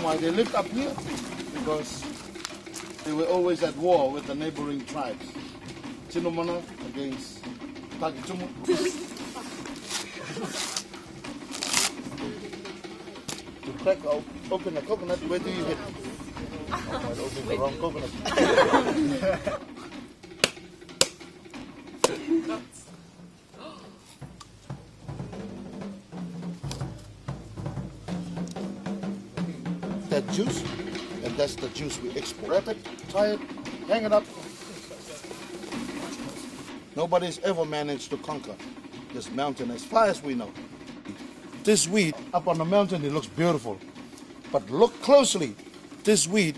why they lived up here, because they were always at war with the neighboring tribes. Chinomana against Takitumu. To crack open a coconut, where do you hit? I might open the wrong coconut. That juice, and that's the juice we export. Wrap it, tie it, hang it up. Nobody's ever managed to conquer this mountain as far as we know. This weed up on the mountain, it looks beautiful. But look closely, this weed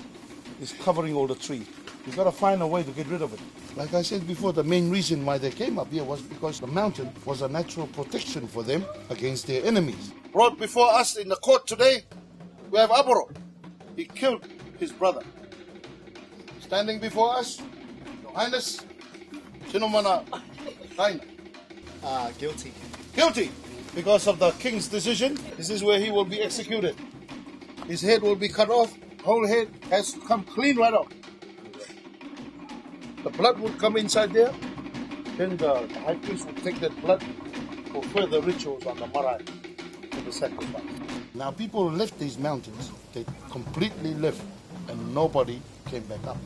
is covering all the trees. You've got to find a way to get rid of it. Like I said before, the main reason why they came up here was because the mountain was a natural protection for them against their enemies. Brought before us in the court today, we have Aboro. He killed his brother. Standing before us, Your Highness, Chinomana Haina. Guilty. Guilty because of the king's decision. This is where he will be executed. His head will be cut off. Whole head has to come clean right off. The blood would come inside there. Then the high priest would take that blood for further rituals on the marae for the sacrifice. Now people left these mountains. They completely left and nobody came back up.